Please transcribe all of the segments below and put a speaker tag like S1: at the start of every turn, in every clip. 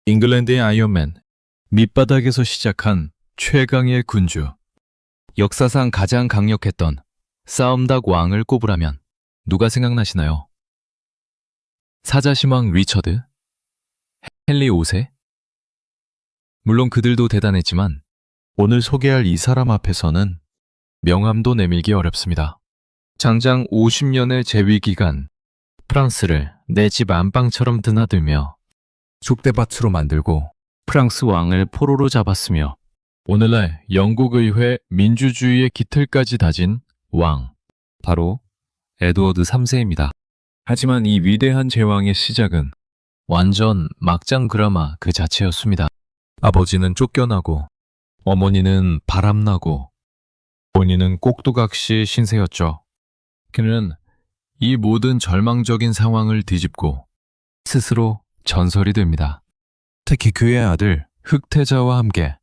S1: 잉글랜드의 아이언맨, 밑바닥에서 시작한 최강의 군주. 역사상 가장 강력했던 싸움닭 왕을 꼽으라면 누가 생각나시나요? 사자신왕 리처드? 헨리 5세? 물론 그들도 대단했지만 오늘 소개할 이 사람 앞에서는 명함도 내밀기 어렵습니다. 장장 50년의 재위 기간, 프랑스를 내 집 안방처럼 드나들며 쑥대밭으로 만들고 프랑스 왕을 포로로 잡았으며 오늘날 영국 의회 민주주의의 깃틀까지 다진 왕, 바로 에드워드 3세입니다. 하지만 이 위대한 제왕의 시작은 완전 막장 드라마 그 자체였습니다. 아버지는 쫓겨나고 어머니는 바람나고 본인은 꼭두각시 신세였죠. 그는 이 모든 절망적인 상황을 뒤집고 스스로 전설이 됩니다. 특히 그의 아들 흑태자와 함께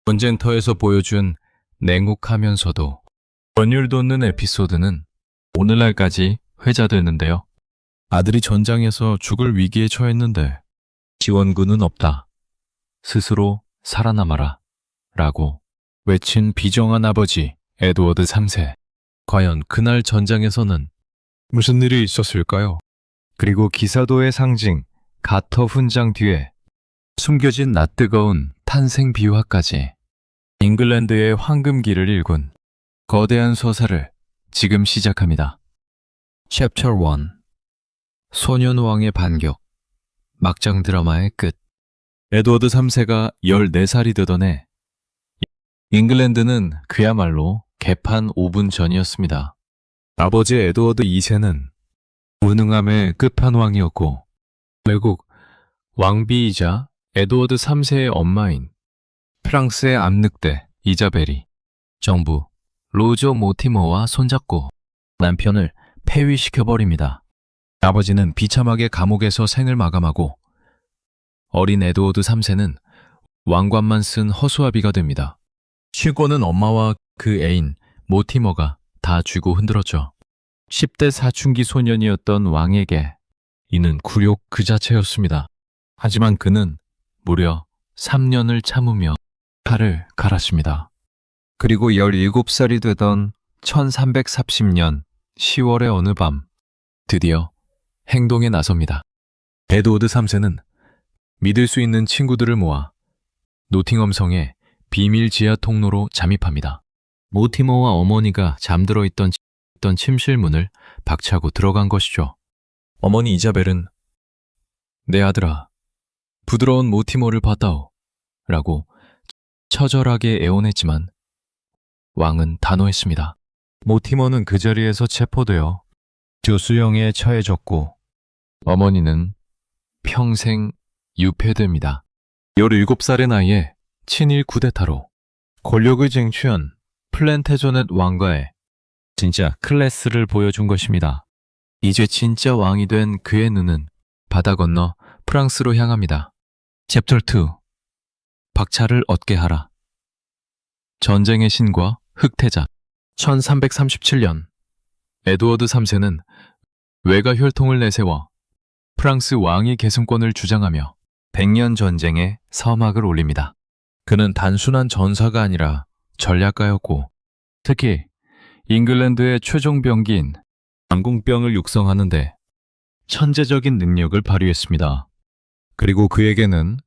S1: 전쟁터에서 보여준 냉혹하면서도 전율 돋는 에피소드는 오늘날까지 회자되는데요. 아들이 전장에서 죽을 위기에 처했는데 지원군은 없다. 스스로 살아남아라 라고 외친 비정한 아버지 에드워드 3세. 과연 그날 전장에서는 무슨 일이 있었을까요? 그리고 기사도의 상징 가터 훈장 뒤에 숨겨진 낯뜨거운 탄생 비화까지 잉글랜드의 황금기를 일군 거대한 서사를 지금 시작합니다. Chapter 1. 소년왕의 반격. 막장 드라마의 끝. 에드워드 3세가 14살이 되던 해 잉글랜드는 그야말로 개판 5분 전이었습니다. 아버지 에드워드 2세는 무능함의 끝판왕이었고 외국 왕비이자 에드워드 3세의 엄마인 프랑스의 암늑대 이자벨이 정부 로저 모티머와 손잡고 남편을 폐위시켜버립니다. 아버지는 비참하게 감옥에서 생을 마감하고 어린 에드워드 3세는 왕관만 쓴 허수아비가 됩니다. 취권은 엄마와 그 애인 모티머가 다 쥐고 흔들었죠. 10대 사춘기 소년이었던 왕에게 이는 굴욕 그 자체였습니다. 하지만 그는 무려 3년을 참으며 칼을 갈았습니다. 그리고 17살이 되던 1330년 10월의 어느 밤 드디어 행동에 나섭니다. 에드워드 3세는 믿을 수 있는 친구들을 모아 노팅엄 성의 비밀 지하 통로로 잠입합니다. 모티머와 어머니가 잠들어 있던 침실 문을 박차고 들어간 것이죠. 어머니 이자벨은 내 아들아, 부드러운 모티머를 받다오 라고 처절하게 애원했지만 왕은 단호했습니다. 모티머는 그 자리에서 체포되어 교수형에 처해졌고 어머니는 평생 유폐됩니다. 17살의 나이에 친일 쿠데타로 권력을 쟁취한 플랜테조넷 왕과의 진짜 클래스를 보여준 것입니다. 이제 진짜 왕이 된 그의 눈은 바다 건너 프랑스로 향합니다. 챕터 2. 박차를 얻게 하라. 전쟁의 신과 흑태자. 1337년 에드워드 3세는 외가 혈통을 내세워 프랑스 왕위 계승권을 주장하며 100년 전쟁에 서막을 올립니다. 그는 단순한 전사가 아니라 전략가였고 특히 잉글랜드의 최종 병기인 망궁병을 육성하는데 천재적인 능력을 발휘했습니다. 그리고 그에게는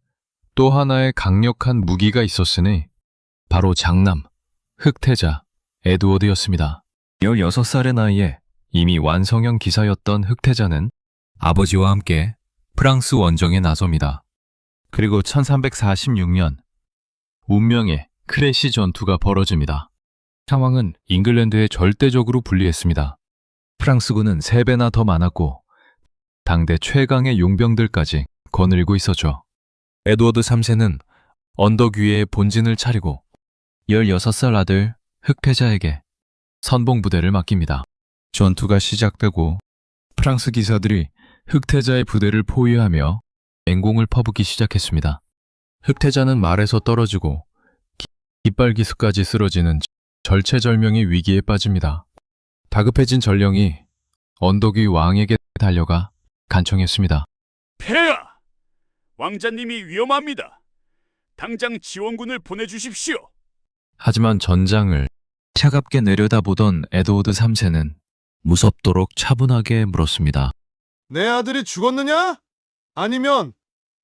S1: 또 하나의 강력한 무기가 있었으니 바로 장남, 흑태자 에드워드였습니다. 16살의 나이에 이미 완성형 기사였던 흑태자는 아버지와 함께 프랑스 원정에 나섭니다. 그리고 1346년 운명의 크레시 전투가 벌어집니다. 상황은 잉글랜드에 절대적으로 불리했습니다. 프랑스군은 3배나 더 많았고 당대 최강의 용병들까지 거느리고 있었죠. 에드워드 3세는 언덕 위에 본진을 차리고 16살 아들 흑태자에게 선봉부대를 맡깁니다. 전투가 시작되고 프랑스 기사들이 흑태자의 부대를 포위하며 맹공을 퍼붓기 시작했습니다. 흑태자는 말에서 떨어지고 깃발 기수까지 쓰러지는 절체절명의 위기에 빠집니다. 다급해진 전령이 언덕 위 왕에게 달려가 간청했습니다.
S2: 폐하! 왕자님이 위험합니다. 당장 지원군을 보내주십시오.
S1: 하지만 전장을 차갑게 내려다보던 에드워드 3세는 무섭도록 차분하게 물었습니다.
S3: 내 아들이 죽었느냐? 아니면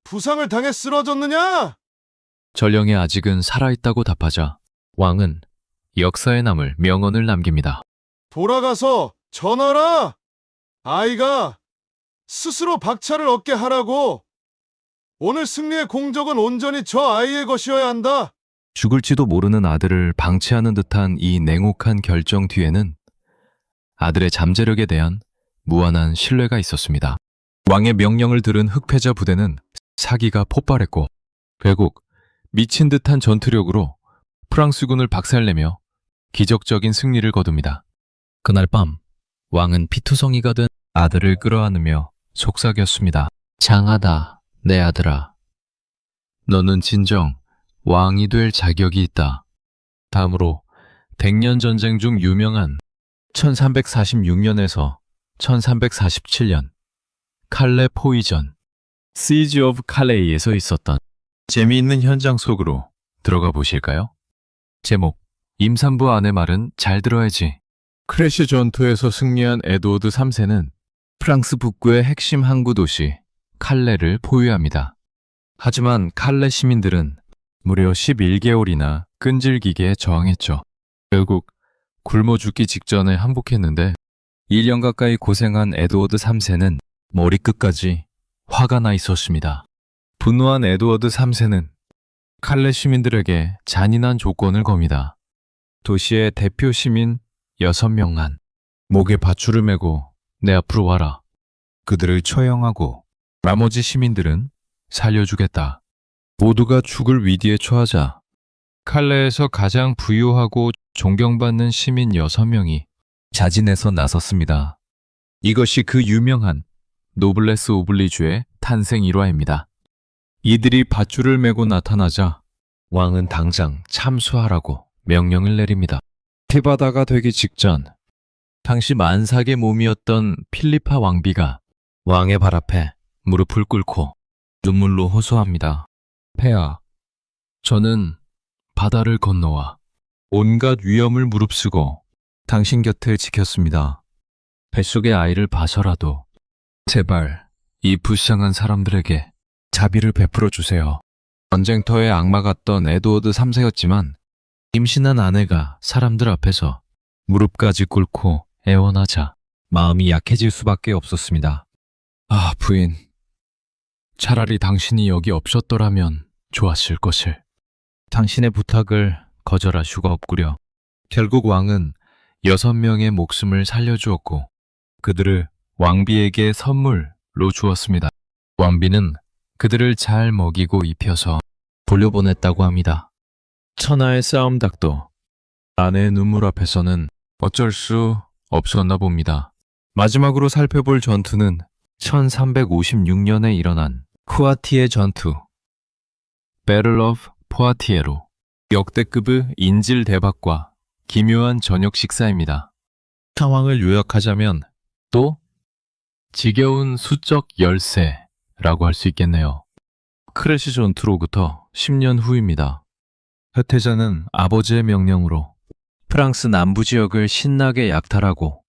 S3: 부상을 당해 쓰러졌느냐?
S1: 전령이 아직은 살아있다고 답하자 왕은 역사에 남을 명언을 남깁니다.
S3: 돌아가서 전하라! 아이가 스스로 박차를 얻게 하라고! 오늘 승리의 공적은 온전히 저 아이의 것이어야 한다!
S1: 죽을지도 모르는 아들을 방치하는 듯한 이 냉혹한 결정 뒤에는 아들의 잠재력에 대한 무한한 신뢰가 있었습니다. 왕의 명령을 들은 흑패자 부대는 사기가 폭발했고 결국 미친 듯한 전투력으로 프랑스군을 박살내며 기적적인 승리를 거둡니다. 그날 밤 왕은 피투성이가 된 아들을 끌어안으며 속삭였습니다. 장하다, 내 아들아. 너는 진정 왕이 될 자격이 있다. 다음으로 백년 전쟁 중 유명한 1346년에서 1347년 칼레 포위전 시즈 오브 칼레이에서 있었던 재미있는 현장 속으로 들어가 보실까요? 제목 임산부 아내 말은 잘 들어야지. 크래시 전투에서 승리한 에드워드 3세는 프랑스 북부의 핵심 항구 도시 칼레를 포위합니다. 하지만 칼레 시민들은 무려 11개월이나 끈질기게 저항했죠. 결국 굶어 죽기 직전에 항복했는데 1년 가까이 고생한 에드워드 3세는 머리끝까지 화가 나 있었습니다. 분노한 에드워드 3세는 칼레 시민들에게 잔인한 조건을 겁니다. 도시의 대표 시민 6명만 목에 밧줄을 메고 내 앞으로 와라. 그들을 처형하고 나머지 시민들은 살려주겠다. 모두가 죽을 위기에 처하자 칼레에서 가장 부유하고 존경받는 시민 6명이 자진해서 나섰습니다. 이것이 그 유명한 노블레스 오블리주의 탄생 일화입니다. 이들이 밧줄을 메고 나타나자 왕은 당장 참수하라고 명령을 내립니다. 피바다가 되기 직전 당시 만삭의 몸이었던 필리파 왕비가 왕의 발 앞에 무릎을 꿇고 눈물로 호소합니다. 폐하, 저는 바다를 건너와 온갖 위험을 무릅쓰고 당신 곁을 지켰습니다. 뱃속의 아이를 봐서라도 제발 이 불쌍한 사람들에게 자비를 베풀어 주세요. 전쟁터의 악마 같던 에드워드 3세였지만 임신한 아내가 사람들 앞에서 무릎까지 꿇고 애원하자 마음이 약해질 수밖에 없었습니다. 아, 부인. 차라리 당신이 여기 없었더라면 좋았을 것을. 당신의 부탁을 거절할 수가 없구려. 결국 왕은 6명의 목숨을 살려주었고 그들을 왕비에게 선물로 주었습니다. 왕비는 그들을 잘 먹이고 입혀서 돌려보냈다고 합니다. 천하의 싸움닭도 아내의 눈물 앞에서는 어쩔 수 없었나 봅니다. 마지막으로 살펴볼 전투는 1356년에 일어난 푸아티에 전투, Battle of 포아티에로 역대급의 인질 대박과 기묘한 저녁 식사입니다. 상황을 요약하자면 또 지겨운 수적 열세라고 할 수 있겠네요. 크래시 전투로부터 10년 후입니다. 흑태자는 아버지의 명령으로 프랑스 남부 지역을 신나게 약탈하고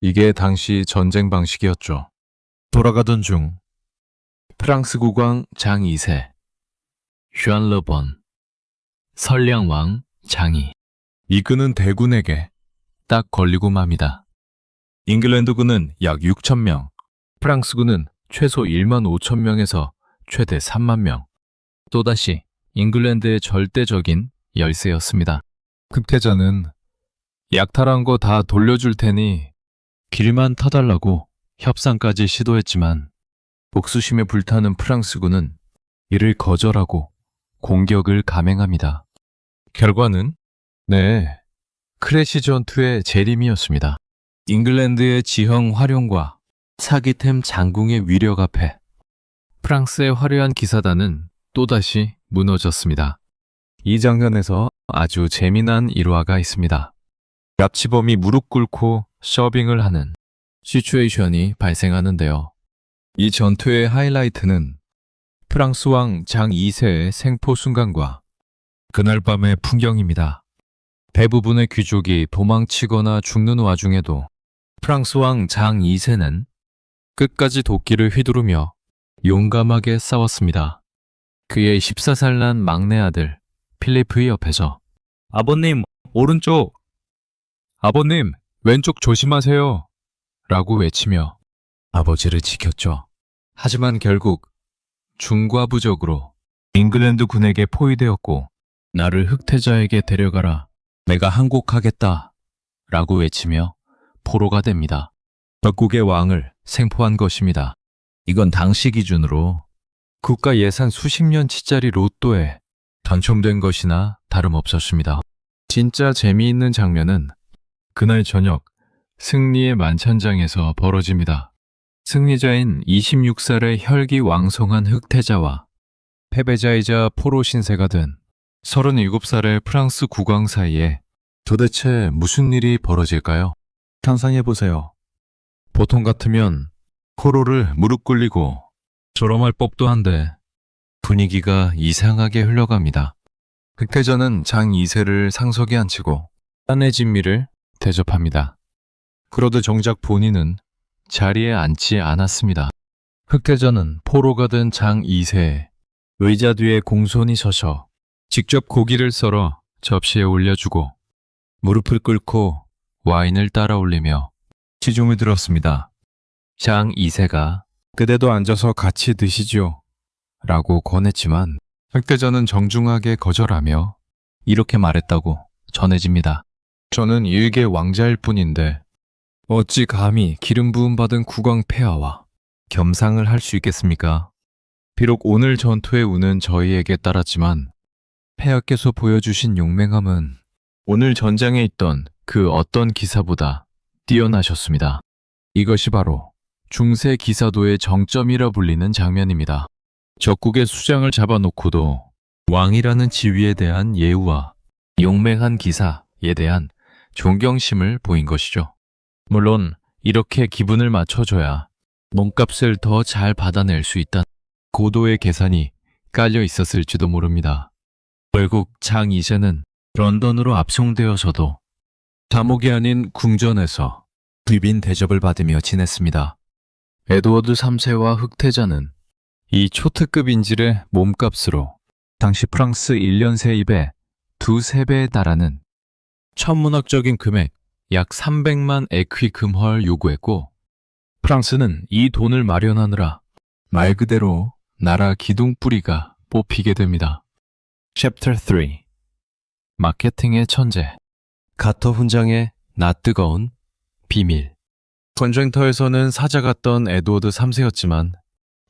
S1: 이게 당시 전쟁 방식이었죠. 돌아가던 중 프랑스 국왕 장 2세, 쉔 르본, 선량왕 장이 이끄는 대군에게 딱 걸리고 맙니다. 잉글랜드군은 약 6,000명, 프랑스군은 최소 1만 5천 명에서 최대 3만 명. 또다시 잉글랜드의 절대적인 열세였습니다. 흑태자는 약탈한 거 다 돌려줄 테니 길만 타달라고 협상까지 시도했지만 복수심에 불타는 프랑스군은 이를 거절하고 공격을 감행합니다. 결과는 크래시 전투의 재림이었습니다. 잉글랜드의 지형 활용과 사기템 장궁의 위력 앞에 프랑스의 화려한 기사단은 또다시 무너졌습니다. 이 장면에서 아주 재미난 일화가 있습니다. 납치범이 무릎 꿇고 서빙을 하는 시츄에이션이 발생하는데요. 이 전투의 하이라이트는 프랑스 왕 장 2세의 생포 순간과 그날 밤의 풍경입니다. 대부분의 귀족이 도망치거나 죽는 와중에도 프랑스 왕 장 2세는 끝까지 도끼를 휘두르며 용감하게 싸웠습니다. 그의 14살 난 막내 아들 필리프의 옆에서 아버님, 오른쪽! 아버님, 왼쪽 조심하세요! 라고 외치며 아버지를 지켰죠. 하지만 결국 중과부적으로 잉글랜드 군에게 포위되었고 나를 흑태자에게 데려가라. 내가 항복하겠다. 라고 외치며 포로가 됩니다. 적국의 왕을 생포한 것입니다. 이건 당시 기준으로 국가 예산 수십 년치짜리 로또에 당첨된 것이나 다름없었습니다. 진짜 재미있는 장면은 그날 저녁 승리의 만찬장에서 벌어집니다. 승리자인 26살의 혈기왕성한 흑태자와 패배자이자 포로 신세가 된 37살의 프랑스 국왕 사이에 도대체 무슨 일이 벌어질까요? 상상해보세요. 보통 같으면 포로를 무릎 꿇리고 졸엄할 법도 한데 분위기가 이상하게 흘러갑니다. 흑태자는 장 2세를 상석에 앉히고 딴의 진미를 대접합니다. 그러도 정작 본인은 자리에 앉지 않았습니다. 흑태자는 포로가 된 장 2세의 의자 뒤에 공손히 서서 직접 고기를 썰어 접시에 올려주고 무릎을 꿇고 와인을 따라 올리며 시중을 들었습니다. 장 2세가 그대도 앉아서 같이 드시죠 라고 권했지만 흑태자는 정중하게 거절하며 이렇게 말했다고 전해집니다. 저는 일개 왕자일 뿐인데 어찌 감히 기름 부음 받은 국왕 폐하와 겸상을 할 수 있겠습니까? 비록 오늘 전투의 운은 저희에게 따랐지만 폐하께서 보여주신 용맹함은 오늘 전장에 있던 그 어떤 기사보다 뛰어나셨습니다. 이것이 바로 중세 기사도의 정점이라 불리는 장면입니다. 적국의 수장을 잡아놓고도 왕이라는 지위에 대한 예우와 용맹한 기사에 대한 존경심을 보인 것이죠. 물론 이렇게 기분을 맞춰줘야 몸값을 더 잘 받아낼 수 있다는 고도의 계산이 깔려 있었을지도 모릅니다. 결국 장 2세는 런던으로 압송되어서도 감옥이 아닌 궁전에서 비빈 대접을 받으며 지냈습니다. 에드워드 3세와 흑태자는 이 초특급 인질의 몸값으로 당시 프랑스 1년 세입의 2~3배에 달하는 천문학적인 금액 약 300만 에퀴 금헐 요구했고 프랑스는 이 돈을 마련하느라 말 그대로 나라 기둥뿌리가 뽑히게 됩니다. Chapter 3 마케팅의 천재 가터 훈장의 낯뜨거운 비밀 전쟁터에서는 사자 같던 에드워드 3세였지만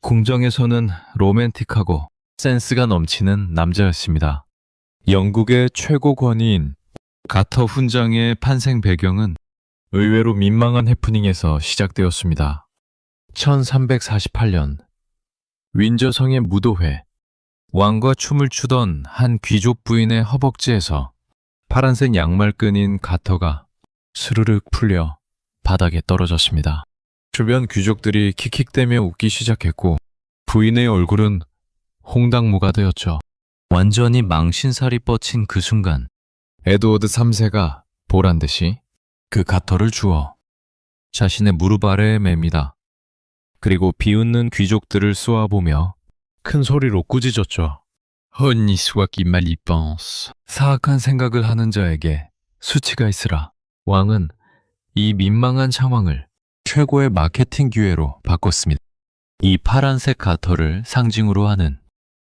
S1: 궁정에서는 로맨틱하고 센스가 넘치는 남자였습니다. 영국의 최고 권위인 가터 훈장의 탄생 배경은 의외로 민망한 해프닝에서 시작되었습니다. 1348년 윈저성의 무도회 왕과 춤을 추던 한 귀족 부인의 허벅지에서 파란색 양말끈인 가터가 스르륵 풀려 바닥에 떨어졌습니다. 주변 귀족들이 킥킥대며 웃기 시작했고 부인의 얼굴은 홍당무가 되었죠. 완전히 망신살이 뻗친 그 순간 에드워드 3세가 보란듯이 그 가터를 주워 자신의 무릎 아래에 맵니다. 그리고 비웃는 귀족들을 쏘아보며 큰 소리로 꾸짖었죠. Honni soit qui mal y pense. 사악한 생각을 하는 자에게 수치가 있으라. 왕은 이 민망한 상황을 최고의 마케팅 기회로 바꿨습니다. 이 파란색 가터를 상징으로 하는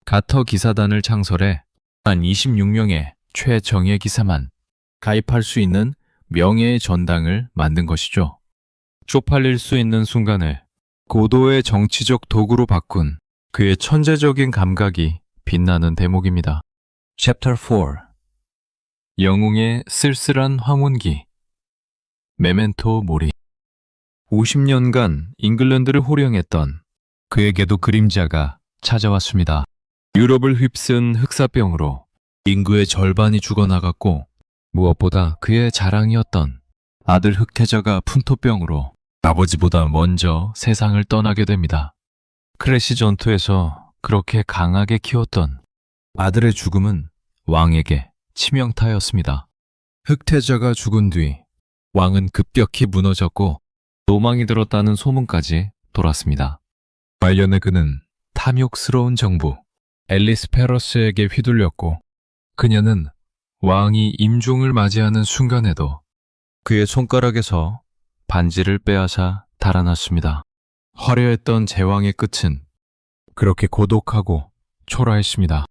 S1: 가터 기사단을 창설해 한 26명의 최정예 기사만 가입할 수 있는 명예의 전당을 만든 것이죠. 쪽팔릴 수 있는 순간을 고도의 정치적 도구로 바꾼 그의 천재적인 감각이 빛나는 대목입니다. Chapter 4 영웅의 쓸쓸한 황혼기 메멘토 모리 50년간 잉글랜드를 호령했던 그에게도 그림자가 찾아왔습니다. 유럽을 휩쓴 흑사병으로 인구의 절반이 죽어나갔고 무엇보다 그의 자랑이었던 아들 흑태자가 풍토병으로 아버지보다 먼저 세상을 떠나게 됩니다. 크래시 전투에서 그렇게 강하게 키웠던 아들의 죽음은 왕에게 치명타였습니다. 흑태자가 죽은 뒤 왕은 급격히 무너졌고 노망이 들었다는 소문까지 돌았습니다. 말년에 그는 탐욕스러운 정부 앨리스 페러스에게 휘둘렸고 그녀는 왕이 임종을 맞이하는 순간에도 그의 손가락에서 반지를 빼앗아 달아났습니다. 화려했던 제왕의 끝은 그렇게 고독하고 초라했습니다.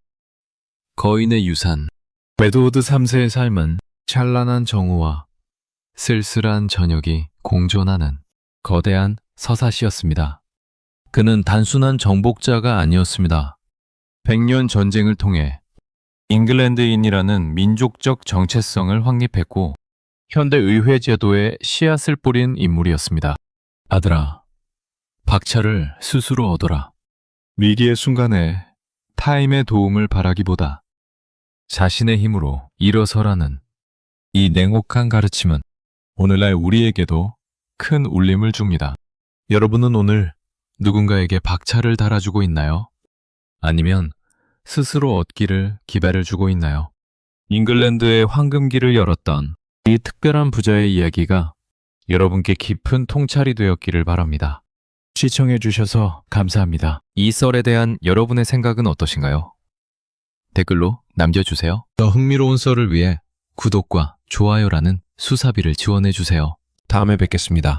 S1: 거인의 유산 에드워드 3세의 삶은 찬란한 정오와 쓸쓸한 저녁이 공존하는 거대한 서사시였습니다. 그는 단순한 정복자가 아니었습니다. 100년 전쟁을 통해 잉글랜드인이라는 민족적 정체성을 확립했고 현대 의회 제도에 씨앗을 뿌린 인물이었습니다. 아들아, 박차를 스스로 얻어라. 위기의 순간에 타임의 도움을 바라기보다 자신의 힘으로 일어서라는 이 냉혹한 가르침은 오늘날 우리에게도 큰 울림을 줍니다. 여러분은 오늘 누군가에게 박차를 달아주고 있나요? 아니면 스스로 얻기를 기회를 주고 있나요? 잉글랜드의 황금기를 열었던 이 특별한 부자의 이야기가 여러분께 깊은 통찰이 되었기를 바랍니다. 시청해주셔서 감사합니다. 이 썰에 대한 여러분의 생각은 어떠신가요? 댓글로 남겨주세요. 더 흥미로운 썰을 위해 구독과 좋아요라는 수사비를 지원해주세요. 다음에 뵙겠습니다.